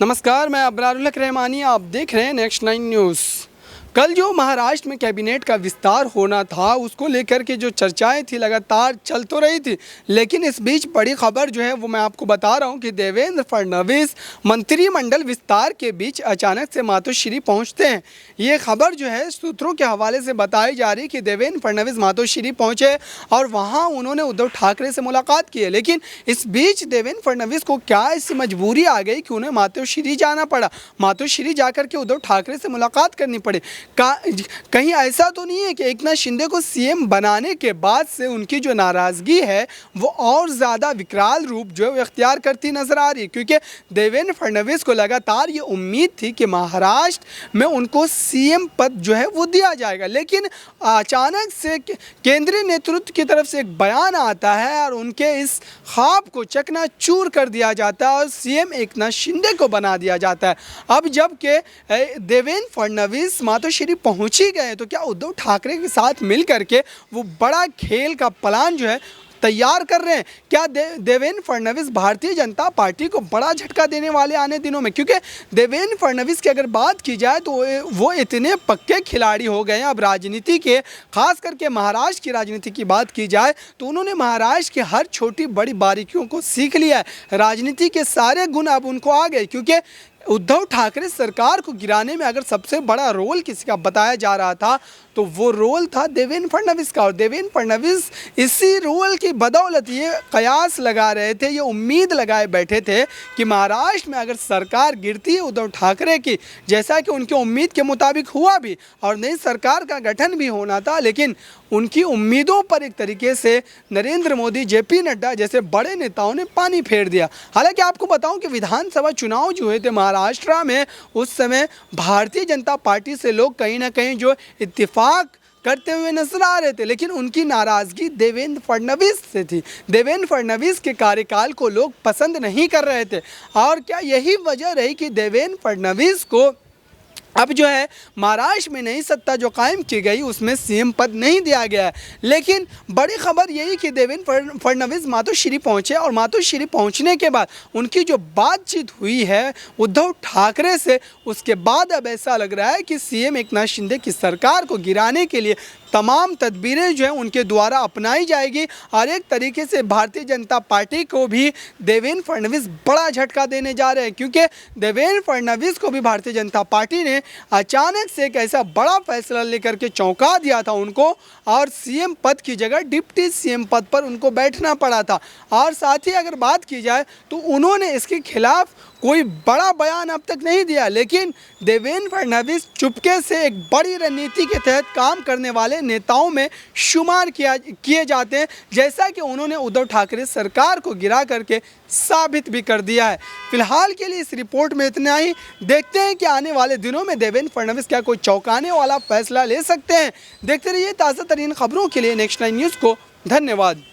नमस्कार, मैं अब्रारुल हक रहमानी। आप देख रहे हैं नेक्स्ट 9 न्यूज़। कल जो महाराष्ट्र में कैबिनेट का विस्तार होना था, उसको लेकर के जो चर्चाएं थी लगातार चल तो रही थी, लेकिन इस बीच बड़ी खबर जो है वो मैं आपको बता रहा हूं कि देवेंद्र फडणवीस मंत्रिमंडल विस्तार के बीच अचानक से मातोश्री पहुंचते हैं। ये खबर जो है सूत्रों के हवाले से बताई जा रही कि देवेंद्र फडणवीस मातोश्री पहुंचे और वहां उन्होंने उद्धव ठाकरे से मुलाकात की है। लेकिन इस बीच देवेंद्र फडणवीस को क्या ऐसी मजबूरी आ गई कि उन्हें मातोश्री जाना पड़ा, मातोश्री जाकर के उद्धव ठाकरे से मुलाकात करनी पड़ी। कहीं ऐसा तो नहीं है कि एकनाथ शिंदे को सीएम बनाने के बाद से उनकी जो नाराज़गी है वो और ज़्यादा विकराल रूप जो है वो इख्तियार करती नज़र आ रही है, क्योंकि देवेंद्र फडणवीस को लगातार ये उम्मीद थी कि महाराष्ट्र में उनको सीएम पद जो है वो दिया जाएगा। लेकिन अचानक से केंद्रीय नेतृत्व की तरफ से एक बयान आता है और उनके इस ख्वाब को चकनाचूर कर दिया जाता है और सीएम एकनाथ शिंदे को बना दिया जाता है। अब जबकि देवेंद्र फडणवीस मातोश्री पहुंच ही गए तो क्या उद्धव ठाकरे के साथ मिल करके वो बड़ा खेल का प्लान जो है तैयार कर रहे हैं? क्या देवेंद्र फडणवीस भारतीय जनता पार्टी को बड़ा झटका देने वाले आने दिनों में? क्योंकि देवेंद्र फडणवीस की अगर बात की जाए तो वो इतने पक्के खिलाड़ी हो गए हैं अब राजनीति के, खास करके महाराष्ट्र की राजनीति की बात की जाए तो उन्होंने महाराष्ट्र की हर छोटी बड़ी बारीकियों को सीख लिया है। राजनीति के सारे गुण अब उनको आ गए, क्योंकि उद्धव ठाकरे सरकार को गिराने में अगर सबसे बड़ा रोल किसी का बताया जा रहा था तो वो रोल था देवेंद्र फडणवीस का। और देवेंद्र फडणवीस इसी रोल की बदौलत ये कयास लगा रहे थे, ये उम्मीद लगाए बैठे थे कि महाराष्ट्र में अगर सरकार गिरती है उद्धव ठाकरे की, जैसा कि उनकी उम्मीद के मुताबिक हुआ भी और नई सरकार का गठन भी होना था, लेकिन उनकी उम्मीदों पर एक तरीके से नरेंद्र मोदी, जेपी नड्डा जैसे बड़े नेताओं ने पानी फेर दिया। हालांकि आपको बताऊं कि विधानसभा चुनाव जो हुए थे महाराष्ट्र में, उस समय भारतीय जनता पार्टी से लोग कहीं ना कहीं जो इत्तेफाक करते हुए नजर आ रहे थे, लेकिन उनकी नाराज़गी देवेंद्र फडणवीस से थी। देवेंद्र फडणवीस के कार्यकाल को लोग पसंद नहीं कर रहे थे और क्या यही वजह रही कि देवेंद्र फडणवीस को अब जो है महाराष्ट्र में नई सत्ता जो कायम की गई उसमें सीएम पद नहीं दिया गया है। लेकिन बड़ी खबर यही कि देवेंद्र फडणवीस मातोश्री पहुंचे और मातोश्री पहुंचने के बाद उनकी जो बातचीत हुई है उद्धव ठाकरे से, उसके बाद अब ऐसा लग रहा है कि सीएम एकनाथ शिंदे की सरकार को गिराने के लिए तमाम तदबीरें जो हैं उनके द्वारा अपनाई जाएगी और एक तरीके से भारतीय जनता पार्टी को भी देवेंद्र फडणवीस बड़ा झटका देने जा रहे हैं, क्योंकि देवेंद्र फडणवीस को भी भारतीय जनता पार्टी ने अचानक से एक ऐसा बड़ा फैसला लेकर के चौंका दिया था उनको और सीएम पद की जगह डिप्टी सीएम पद पर उनको बैठना पड़ा था। और साथ ही अगर बात की जाए तो उन्होंने इसके खिलाफ कोई बड़ा बयान अब तक नहीं दिया, लेकिन देवेंद्र फडणवीस चुपके से एक बड़ी रणनीति के तहत काम करने वाले नेताओं में शुमार किए जाते हैं, जैसा कि उन्होंने उद्धव ठाकरे सरकार को गिरा करके साबित भी कर दिया है। फिलहाल के लिए इस रिपोर्ट में इतना ही। देखते हैं कि आने वाले दिनों में देवेंद्र फडणवीस क्या कोई चौंकाने वाला फैसला ले सकते हैं। देखते रहिए ताज़ा तरीन खबरों के लिए नेक्स्ट 9 न्यूज़ को। धन्यवाद।